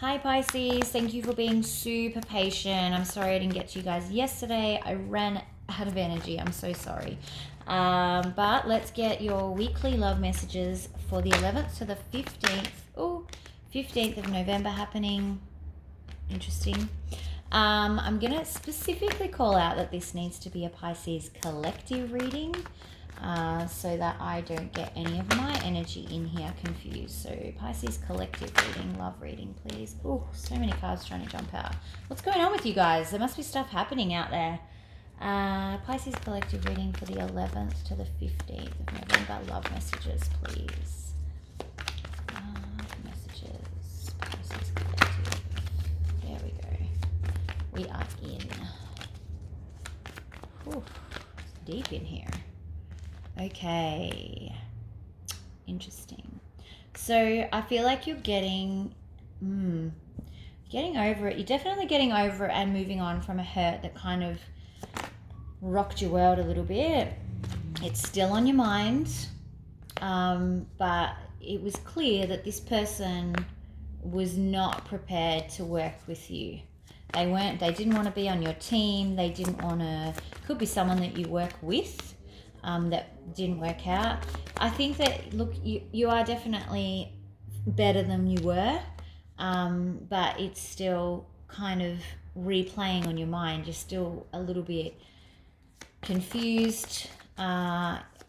Hi Pisces, thank you for being super patient. I'm sorry I didn't get to you guys yesterday. I ran out of energy. I'm so sorry. But let's get your weekly love messages for the 11th to the 15th. Oh, 15th of November happening. Interesting. I'm going to specifically call out that this needs to be a Pisces collective reading. So that I don't get any of my energy in here confused. So Pisces collective reading, love reading, please. Oh, so many cards trying to jump out. What's going on with you guys? There must be stuff happening out there. Pisces collective reading for the 11th to the 15th of November. Love messages, please. Love messages. Pisces collective. There we go. We are in. Whew, it's deep in here. Okay, interesting. So I feel like you're getting over it. You're definitely getting over it and moving on from a hurt that kind of rocked your world a little bit. It's still on your mind, but it was clear that this person was not prepared to work with you. They didn't want to be on your team. They didn't want to, could be someone that you work with. That didn't work out. I think that, look, you are definitely better than you were, but it's still kind of replaying on your mind. You're still a little bit confused,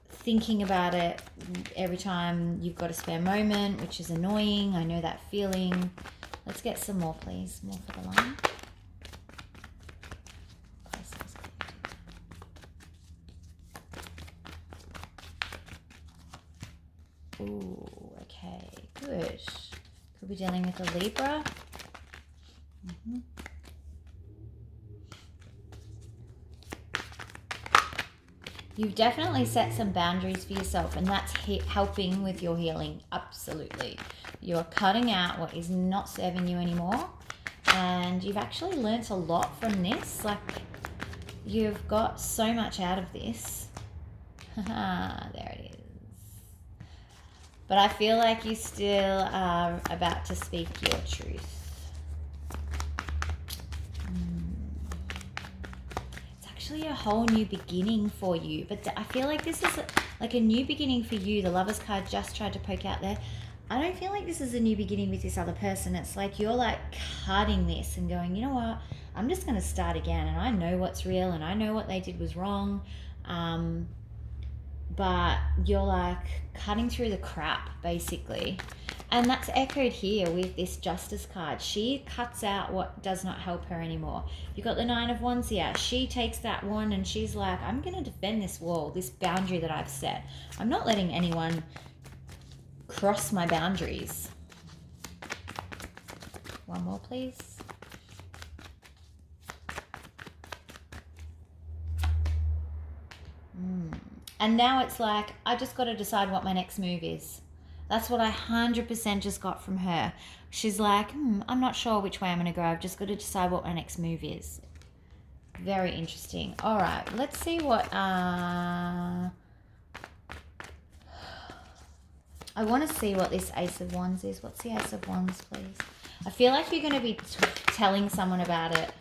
thinking about it every time you've got a spare moment, which is annoying. I know that feeling. Let's get some more, please. More for the line. Ooh, okay, good. Could be dealing with a Libra. You've definitely set some boundaries for yourself, and that's helping with your healing. Absolutely. You're cutting out what is not serving you anymore, and you've actually learnt a lot from this. Like, you've got so much out of this. There it is. But I feel like you still are about to speak your truth. It's actually a whole new beginning for you. But I feel like this is like a new beginning for you. The Lovers card just tried to poke out there. I don't feel like this is a new beginning with this other person. It's like you're like cutting this and going, you know what? I'm just going to start again. And I know what's real and I know what they did was wrong. But you're like cutting through the crap, basically. And that's echoed here with this Justice card. She cuts out what does not help her anymore. You've got the Nine of Wands here. She takes that one and she's like, I'm going to defend this wall, this boundary that I've set. I'm not letting anyone cross my boundaries. One more, please. And now it's like, I just got to decide what my next move is. That's what I 100% just got from her. She's like, I'm not sure which way I'm going to go. I've just got to decide what my next move is. Very interesting. All right, let's see what... I want to see what this Ace of Wands is. What's the Ace of Wands, please? I feel like you're going to be telling someone about it.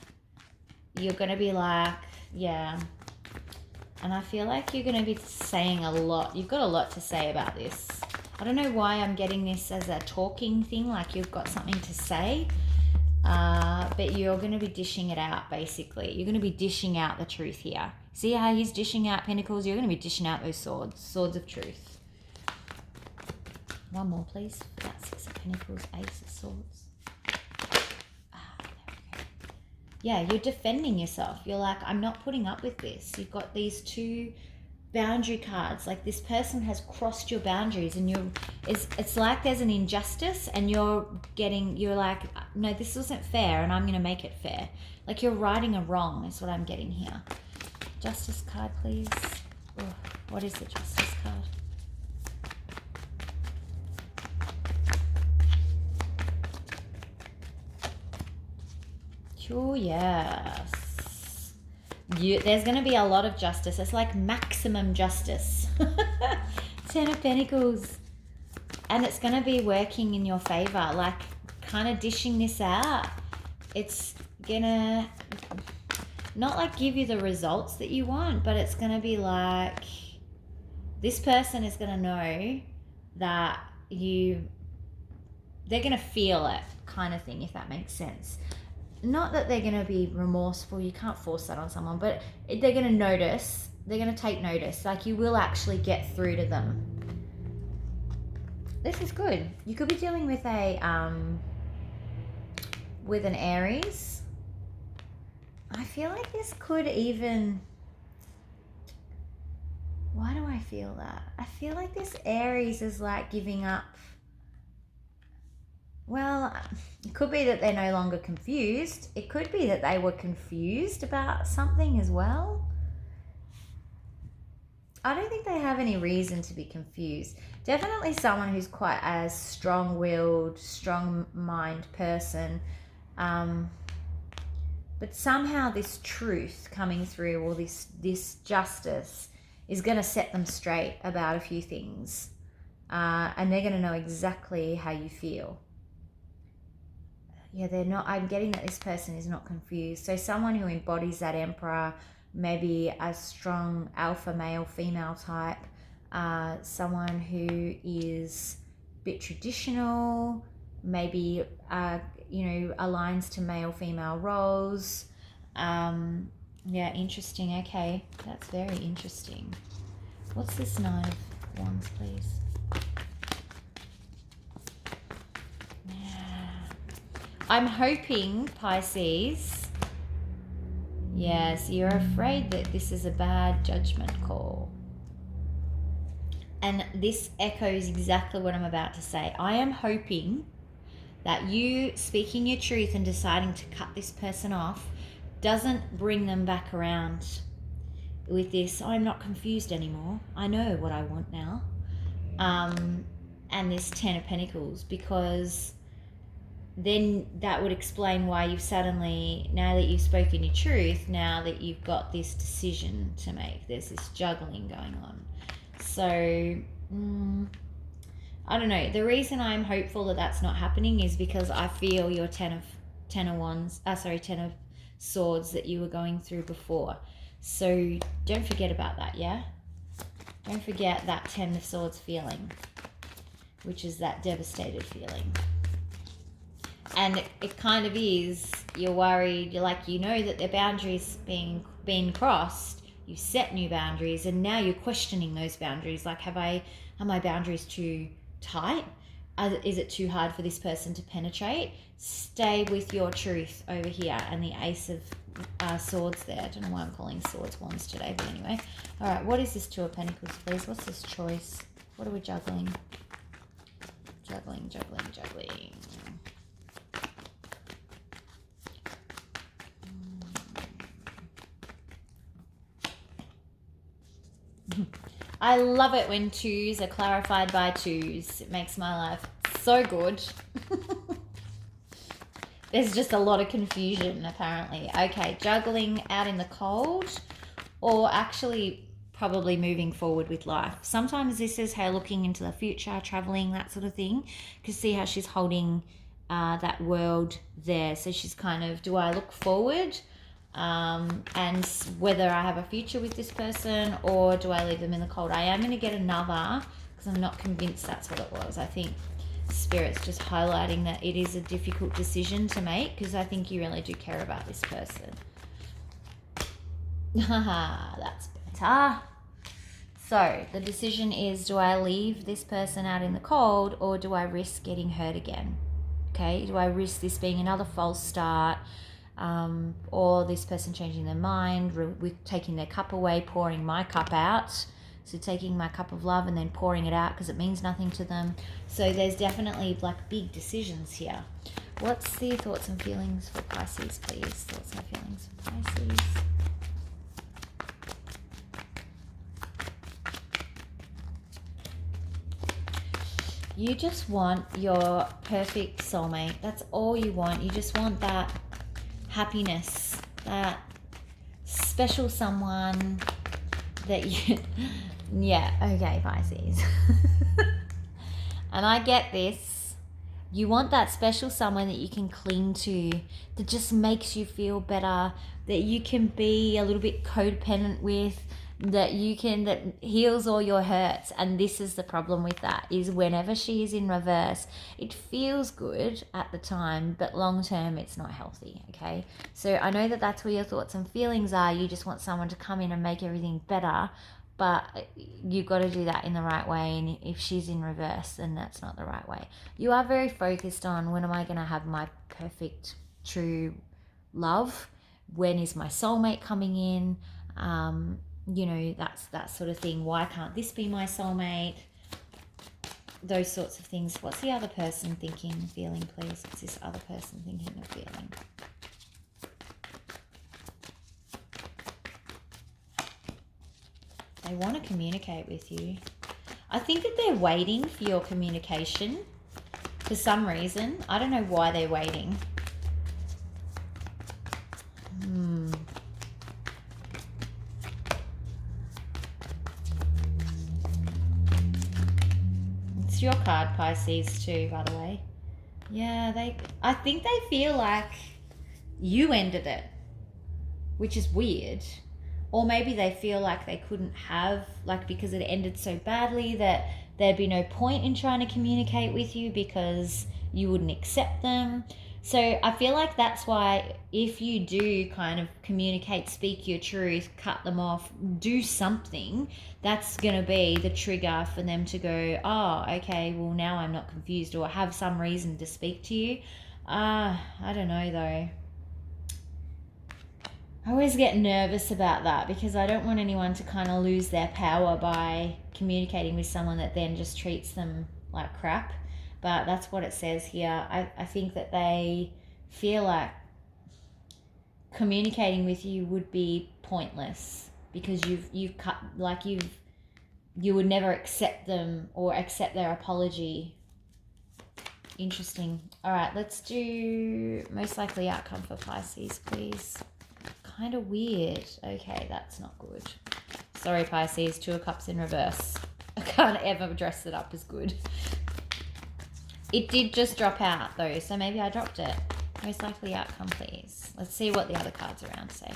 You're going to be like, yeah... And I feel like you're going to be saying a lot. You've got a lot to say about this. I don't know why I'm getting this as a talking thing, like you've got something to say. But you're going to be dishing it out, basically. You're going to be dishing out the truth here. See how he's dishing out Pentacles? You're going to be dishing out those swords. Swords of truth. One more, please. That's Six of Pentacles, Ace of Swords. Yeah, you're defending yourself. You're like, I'm not putting up with this. You've got these two boundary cards. Like, this person has crossed your boundaries and it's like there's an injustice and you're like, no, this wasn't fair and I'm going to make it fair. Like, you're righting a wrong is what I'm getting here. Justice card, please. Oh, what is the Justice card? Oh, yes. There's going to be a lot of justice. It's like maximum justice. 10 of Pentacles. And it's going to be working in your favor. Like, kind of dishing this out. It's gonna not like give you the results that you want, but it's gonna be like this person is gonna know that they're gonna feel it, kind of thing, if that makes sense. Not that they're gonna be remorseful, you can't force that on someone, but they're gonna notice, they're gonna take notice, like you will actually get through to them. This is good. You could be dealing with an Aries. I feel like this could even, why do I feel that? I feel like this Aries is like giving up. Well, it could be that they're no longer confused. It could be that they were confused about something as well. I don't think they have any reason to be confused. Definitely someone who's quite a strong-willed, strong-mind person. But somehow this truth coming through, or this justice, is going to set them straight about a few things. And they're going to know exactly how you feel. Yeah, they're not, I'm getting that this person is not confused. So someone who embodies that Emperor, maybe a strong alpha male, female type, someone who is a bit traditional, maybe, aligns to male, female roles. Yeah, interesting. Okay, that's very interesting. What's this 9 of Wands, please? I'm hoping, Pisces, yes, you're afraid that this is a bad judgment call. And this echoes exactly what I'm about to say. I am hoping that you speaking your truth and deciding to cut this person off doesn't bring them back around with this, I'm not confused anymore. I know what I want now. And this 10 of Pentacles, because then that would explain why you've suddenly, now that you've spoken your truth, now that you've got this decision to make, there's this juggling going on. So, I don't know. The reason I'm hopeful that that's not happening is because I feel your 10 of Swords that you were going through before. So don't forget about that, yeah? Don't forget that 10 of Swords feeling, which is that devastated feeling. And it kind of is, you're worried, you're like, you know that their boundaries being crossed, you set new boundaries, and now you're questioning those boundaries. Like, are my boundaries too tight? Is it too hard for this person to penetrate? Stay with your truth over here. And the Ace of Swords there. I don't know why I'm calling swords wands today, but anyway. All right, what is this 2 of Pentacles, please? What's this choice? What are we juggling? Juggling. I love it when 2s are clarified by 2s. It makes my life so good. There's just a lot of confusion, apparently. Okay, juggling out in the cold, or actually probably moving forward with life. Sometimes this is her looking into the future, traveling, that sort of thing. You can see how she's holding that world there. So she's kind of, do I look forward? And whether I have a future with this person, or do I leave them in the cold? I am going to get another, because I'm not convinced that's what it was. I think Spirit's just highlighting that it is a difficult decision to make, because I think you really do care about this person. Haha, that's better. So the decision is, do I leave this person out in the cold, or do I risk getting hurt again? Okay, do I risk this being another false start? Or this person changing their mind, with taking their cup away, pouring my cup out. So taking my cup of love and then pouring it out because it means nothing to them. So there's definitely like big decisions here. What's the thoughts and feelings for Pisces, please? Thoughts and feelings for Pisces. You just want your perfect soulmate. That's all you want. You just want that happiness, that special someone that you... Yeah, okay, Pisces. And I get this. You want that special someone that you can cling to, that just makes you feel better, that you can be a little bit codependent with, that heals all your hurts. And this is the problem with that, is whenever she is in reverse, it feels good at the time, but long term it's not healthy. Okay, so I know that that's where your thoughts and feelings are. You just want someone to come in and make everything better, but you've got to do that in the right way. And if she's in reverse, then that's not the right way. You are very focused on, when am I going to have my perfect true love? When is my soulmate coming in? You know, that's that sort of thing. Why can't this be my soulmate? Those sorts of things. What's the other person thinking, feeling, please? What's this other person thinking or feeling? They want to communicate with you. I think that they're waiting for your communication for some reason. I don't know why they're waiting. It's your card, Pisces, too, by the way. Yeah, I think they feel like you ended it, which is weird. Or maybe they feel like they couldn't have, like, because it ended so badly that there'd be no point in trying to communicate with you because you wouldn't accept them. So I feel like that's why, if you do kind of communicate, speak your truth, cut them off, do something, that's going to be the trigger for them to go, oh, okay, well, now I'm not confused, or have some reason to speak to you. I don't know, though. I always get nervous about that because I don't want anyone to kind of lose their power by communicating with someone that then just treats them like crap. But that's what it says here. I think that they feel like communicating with you would be pointless because you've cut, like, you would never accept them or accept their apology. Interesting. All right, let's do most likely outcome for Pisces, please. Kind of weird. Okay, that's not good. Sorry, Pisces. 2 of Cups in reverse. I can't ever dress it up as good. It did just drop out, though, so maybe I dropped it. Most likely outcome, please. Let's see what the other cards around say.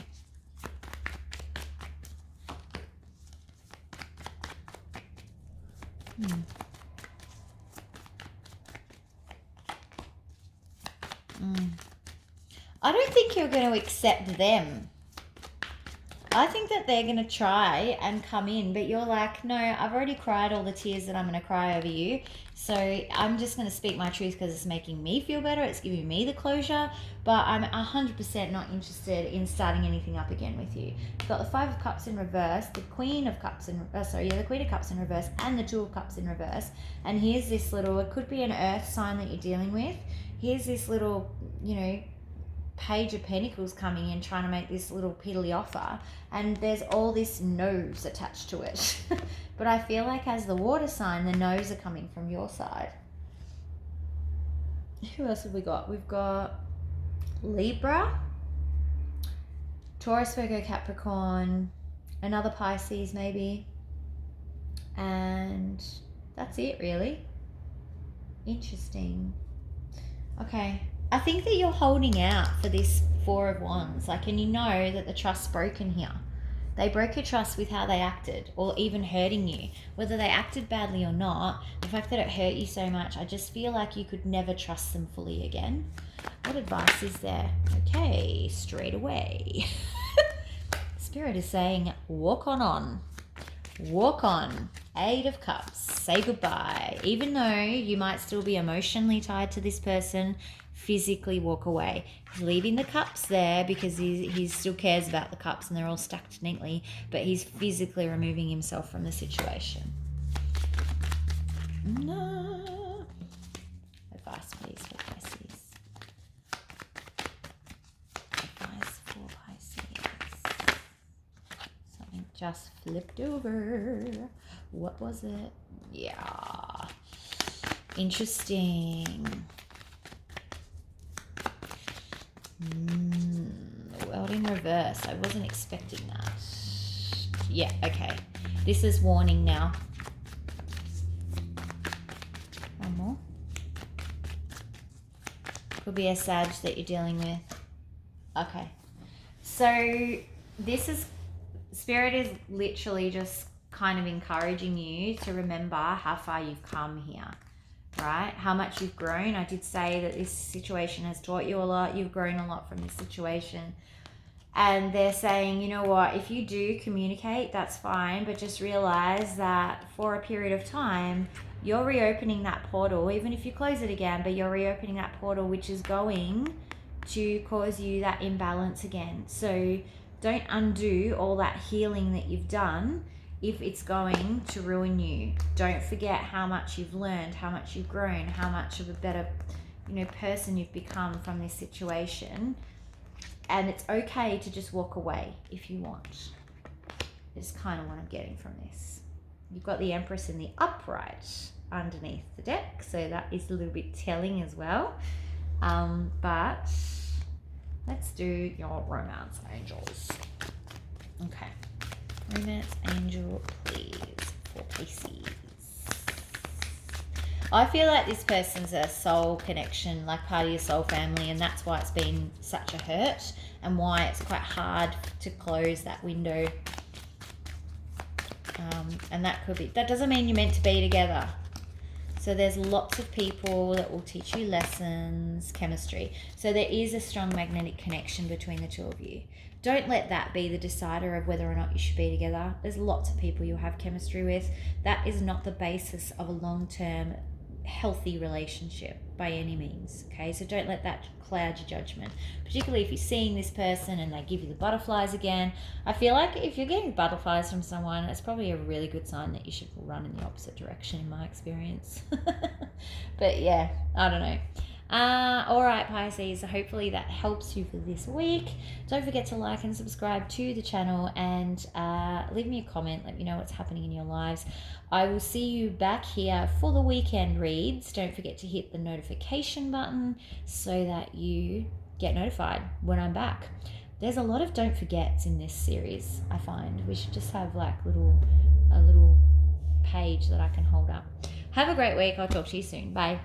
I don't think you're going to accept them. I think that they're going to try and come in, but you're like, no, I've already cried all the tears that I'm going to cry over you. So I'm just going to speak my truth because it's making me feel better. It's giving me the closure, but I'm 100% not interested in starting anything up again with you. You've got the 5 of Cups in reverse, the Queen of Cups in the Queen of Cups in reverse, and the 2 of Cups in reverse. And here's this little, it could be an earth sign that you're dealing with. Here's this little, Page of Pentacles coming in, trying to make this little piddly offer, and there's all this no's attached to it. But I feel like as the water sign, the no's are coming from your side. Who else have we got? We've got Libra, Taurus, Virgo, Capricorn, another Pisces maybe, and that's it really. Interesting. Okay. I think that you're holding out for this 4 of Wands, and you know that the trust's broken here. They broke your trust with how they acted, or even hurting you. Whether they acted badly or not, the fact that it hurt you so much, I just feel like you could never trust them fully again. What advice is there? Okay, straight away. Spirit is saying, walk on. Walk on. 8 of Cups. Say goodbye. Even though you might still be emotionally tied to this person, physically walk away. He's leaving the cups there because he still cares about the cups and they're all stacked neatly, but he's physically removing himself from the situation. No. Advice, please, for Pisces. Advice for Pisces. Something just flipped over. What was it? Yeah. Interesting. The world in reverse. I wasn't expecting that. Yeah, okay. This is warning now. One more. Could be a Sag that you're dealing with. Okay. So this is, Spirit is literally just kind of encouraging you to remember how far you've come here, right? How much you've grown. I did say that this situation has taught you a lot. You've grown a lot from this situation. And they're saying, you know what, if you do communicate, that's fine, but just realize that for a period of time, you're reopening that portal, even if you close it again, but you're reopening that portal, which is going to cause you that imbalance again. So don't undo all that healing that you've done if it's going to ruin you. Don't forget how much you've learned, how much you've grown, how much of a better, person you've become from this situation. And it's okay to just walk away if you want. Is kind of what I'm getting from this. You've got the Empress in the upright underneath the deck, so that is a little bit telling as well. But let's do your romance angels. Okay. Romance angel, please, for Pisces. I feel like this person's a soul connection, like part of your soul family, and that's why it's been such a hurt and why it's quite hard to close that window. And that doesn't mean you're meant to be together. So there's lots of people that will teach you lessons, chemistry. So there is a strong magnetic connection between the two of you. Don't let that be the decider of whether or not you should be together. There's lots of people you'll have chemistry with. That is not the basis of a long-term healthy relationship by any means. Okay, so don't let that cloud your judgment, particularly if you're seeing this person and they give you the butterflies again. I feel like if you're getting butterflies from someone, it's probably a really good sign that you should run in the opposite direction, in my experience. But yeah, I don't know. All right, Pisces, so hopefully that helps you for this week. Don't forget to like and subscribe to the channel, and leave me a comment. Let me know what's happening in your lives. I will see you back here for the weekend reads. Don't forget to hit the notification button so that you get notified when I'm back. There's a lot of don't forgets in this series. I find we should just have like a little page that I can hold up. Have a great week. I'll talk to you soon. Bye.